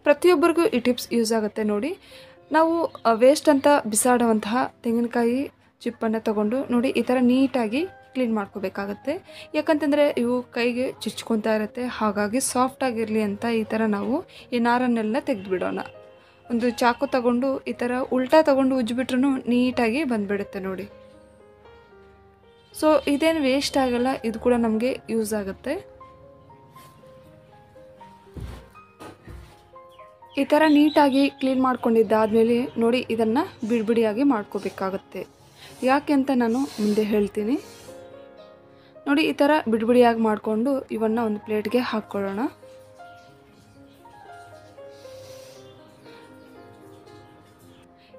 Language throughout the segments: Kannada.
ಪ್ರತಿಯೊಬ್ಬರಿಗೂ ಈ ಟಿಪ್ಸ್ ಯೂಸ್ ಆಗುತ್ತೆ ನೋಡಿ. ನಾವು ವೇಸ್ಟ್ ಅಂತ ಬಿಸಾಡುವಂತಹ ತೆಂಗಿನಕಾಯಿ ಚಿಪ್ಪನ್ನು ತಗೊಂಡು ನೋಡಿ ಈ ಥರ ನೀಟಾಗಿ ಕ್ಲೀನ್ ಮಾಡ್ಕೋಬೇಕಾಗತ್ತೆ. ಯಾಕಂತಂದರೆ ಇವು ಕೈಗೆ ಚುಚ್ಕೊತಾ ಇರುತ್ತೆ, ಹಾಗಾಗಿ ಸಾಫ್ಟಾಗಿರಲಿ ಅಂತ ಈ ಥರ ನಾವು ಈ ನಾರನ್ನೆಲ್ಲ ತೆಗೆದುಬಿಡೋಣ. ಒಂದು ಚಾಕು ತಗೊಂಡು ಈ ಥರ ಉಲ್ಟಾ ತಗೊಂಡು ಉಜ್ಜಿಬಿಟ್ರೂ ನೀಟಾಗಿ ಬಂದುಬಿಡುತ್ತೆ ನೋಡಿ. ಸೊ ಇದೇನು ವೇಸ್ಟ್ ಆಗಲ್ಲ, ಇದು ಕೂಡ ನಮಗೆ ಯೂಸ್ ಆಗುತ್ತೆ. ಈ ಥರ ನೀಟಾಗಿ ಕ್ಲೀನ್ ಮಾಡ್ಕೊಂಡಿದ್ದಾದಮೇಲೆ ನೋಡಿ ಇದನ್ನು ಬಿಡಿಬಿಡಿಯಾಗಿ ಮಾಡ್ಕೋಬೇಕಾಗತ್ತೆ. ಯಾಕೆ ಅಂತ ನಾನು ಮುಂದೆ ಹೇಳ್ತೀನಿ. ನೋಡಿ ಈ ಥರ ಬಿಡಿಬಿಡಿಯಾಗಿ ಮಾಡಿಕೊಂಡು ಇವನ್ನು ಒಂದು ಪ್ಲೇಟ್ಗೆ ಹಾಕ್ಕೊಳ್ಳೋಣ.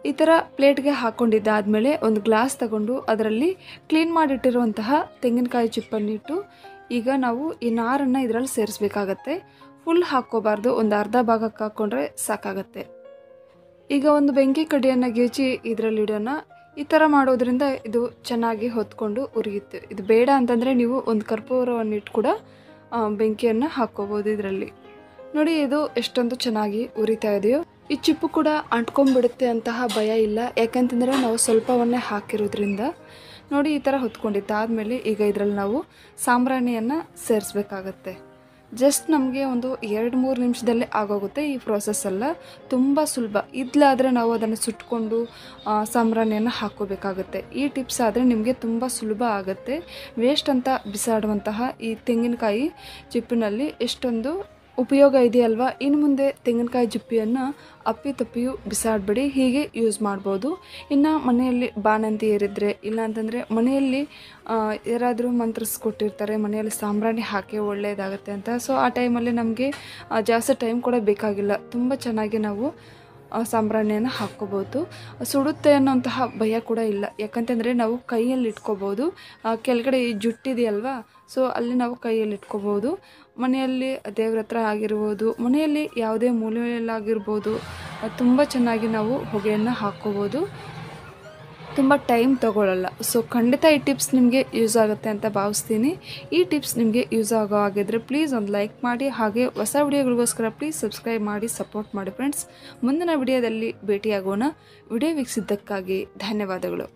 ಈ ಥರ ಪ್ಲೇಟ್ಗೆ ಹಾಕ್ಕೊಂಡಿದ್ದಾದಮೇಲೆ ಒಂದು ಗ್ಲಾಸ್ ತಗೊಂಡು ಅದರಲ್ಲಿ ಕ್ಲೀನ್ ಮಾಡಿಟ್ಟಿರುವಂತಹ ತೆಂಗಿನಕಾಯಿ ಚಿಪ್ಪನ್ನಿಟ್ಟು ಈಗ ನಾವು ಈ ನಾರನ್ನು ಇದರಲ್ಲಿ ಸೇರಿಸ್ಬೇಕಾಗತ್ತೆ. ಫುಲ್ ಹಾಕ್ಕೋಬಾರ್ದು, ಒಂದು ಅರ್ಧ ಭಾಗಕ್ಕೆ ಹಾಕ್ಕೊಂಡ್ರೆ ಸಾಕಾಗತ್ತೆ. ಈಗ ಒಂದು ಬೆಂಕಿ ಕಡ್ಡಿಯನ್ನು ಗೇಚಿ ಇದರಲ್ಲಿ ಇಡೋಣ. ಈ ಥರ ಮಾಡೋದ್ರಿಂದ ಇದು ಚೆನ್ನಾಗಿ ಹೊತ್ಕೊಂಡು ಉರಿಯುತ್ತೆ. ಇದು ಬೇಡ ಅಂತಂದರೆ ನೀವು ಒಂದು ಕರ್ಪೂರವನ್ನು ಇಟ್ಟು ಕೂಡ ಬೆಂಕಿಯನ್ನು ಹಾಕ್ಕೋಬೋದು ಇದರಲ್ಲಿ. ನೋಡಿ ಇದು ಎಷ್ಟೊಂದು ಚೆನ್ನಾಗಿ ಉರಿತಾ ಇದೆಯೋ. ಈ ಚಿಪ್ಪು ಕೂಡ ಅಂಟ್ಕೊಂಡ್ಬಿಡುತ್ತೆ ಅಂತಹ ಭಯ ಇಲ್ಲ, ಯಾಕಂತಂದರೆ ನಾವು ಸ್ವಲ್ಪವನ್ನೇ ಹಾಕಿರೋದ್ರಿಂದ. ನೋಡಿ ಈ ಥರ ಹೊತ್ಕೊಂಡಿದ್ದಾದಮೇಲೆ ಈಗ ಇದರಲ್ಲಿ ನಾವು ಸಾಂಬ್ರಾಣಿಯನ್ನು ಸೇರಿಸ್ಬೇಕಾಗತ್ತೆ. ಜಸ್ಟ್ ನಮಗೆ ಒಂದು 2-3 ನಿಮಿಷದಲ್ಲೇ ಆಗೋಗುತ್ತೆ ಈ ಪ್ರೋಸೆಸ್ ಎಲ್ಲ. ತುಂಬ ಸುಲಭ. ಇದ್ಲಾದರೆ ನಾವು ಅದನ್ನು ಸುಟ್ಕೊಂಡು ಸಾಂಬ್ರಾಣಿಯನ್ನು ಹಾಕ್ಕೋಬೇಕಾಗತ್ತೆ. ಈ ಟಿಪ್ಸ್ ಆದರೆ ನಿಮಗೆ ತುಂಬ ಸುಲಭ ಆಗುತ್ತೆ. ವೇಸ್ಟ್ ಅಂತ ಬಿಸಾಡುವಂತಹ ಈ ತೆಂಗಿನಕಾಯಿ ಚಿಪ್ಪಿನಲ್ಲಿ ಎಷ್ಟೊಂದು ಉಪಯೋಗ ಇದೆಯಲ್ವಾ. ಇನ್ನು ಮುಂದೆ ತೆಂಗಿನಕಾಯಿ ಚಿಪ್ಪಿಯನ್ನು ಅಪ್ಪಿತಪ್ಪಿಯೂ ಬಿಸಾಡಬೇಡಿ, ಹೀಗೆ ಯೂಸ್ ಮಾಡ್ಬೋದು. ಇನ್ನು ಮನೆಯಲ್ಲಿ ಬಾಣಂತಿ ಏರಿದ್ರೆ, ಇಲ್ಲಾಂತಂದರೆ ಮನೆಯಲ್ಲಿ ಯಾರಾದರೂ ಮಂತ್ರಿಸ್ಕೊಟ್ಟಿರ್ತಾರೆ ಮನೆಯಲ್ಲಿ ಸಾಂಬ್ರಾಣಿ ಹಾಕಿ ಒಳ್ಳೆಯದಾಗುತ್ತೆ ಅಂತ. ಸೊ ಆ ಟೈಮಲ್ಲಿ ನಮಗೆ ಜಾಸ್ತಿ ಟೈಮ್ ಕೂಡ ಬೇಕಾಗಿಲ್ಲ, ತುಂಬ ಚೆನ್ನಾಗಿ ನಾವು ಸಾಂಬ್ರಾಣಿಯನ್ನು ಹಾಕ್ಕೋಬೋದು. ಸುಡುತ್ತೆ ಅನ್ನೋಂತಹ ಭಯ ಕೂಡ ಇಲ್ಲ, ಯಾಕಂತಂದರೆ ನಾವು ಕೈಯಲ್ಲಿ ಇಟ್ಕೋಬೋದು. ಕೆಳಗಡೆ ಈ ಜುಟ್ಟಿದೆಯಲ್ವಾ, ಸೊ ಅಲ್ಲಿ ನಾವು ಕೈಯಲ್ಲಿ ಇಟ್ಕೋಬೋದು. ಮನೆಯಲ್ಲಿ ದೇವ್ರ ಹತ್ರ ಆಗಿರ್ಬೋದು, ಮನೆಯಲ್ಲಿ ಯಾವುದೇ ಮೂಲೆಯಲ್ಲಾಗಿರ್ಬೋದು, ತುಂಬ ಚೆನ್ನಾಗಿ ನಾವು ಹೊಗೆಯನ್ನು ಹಾಕ್ಕೋಬೋದು. ತುಂಬ ಟೈಮ್ ತೊಗೊಳ್ಳಲ್ಲ. ಸೊ ಖಂಡಿತ ಈ ಟಿಪ್ಸ್ ನಿಮಗೆ ಯೂಸ್ ಆಗುತ್ತೆ ಅಂತ ಭಾವಿಸ್ತೀನಿ. ಈ ಟಿಪ್ಸ್ ನಿಮಗೆ ಯೂಸ್ ಆಗೋ ಆಗಿದ್ರೆ ಪ್ಲೀಸ್ ಒಂದು ಲೈಕ್ ಮಾಡಿ, ಹಾಗೆ ಹೊಸ ವಿಡಿಯೋಗಳಿಗೋಸ್ಕರ ಪ್ಲೀಸ್ ಸಬ್ಸ್ಕ್ರೈಬ್ ಮಾಡಿ ಸಪೋರ್ಟ್ ಮಾಡಿ ಫ್ರೆಂಡ್ಸ್. ಮುಂದಿನ ವಿಡಿಯೋದಲ್ಲಿ ಭೇಟಿಯಾಗೋಣ. ವಿಡಿಯೋ ವೀಕ್ಷಿಸಿದ್ದಕ್ಕಾಗಿ ಧನ್ಯವಾದಗಳು.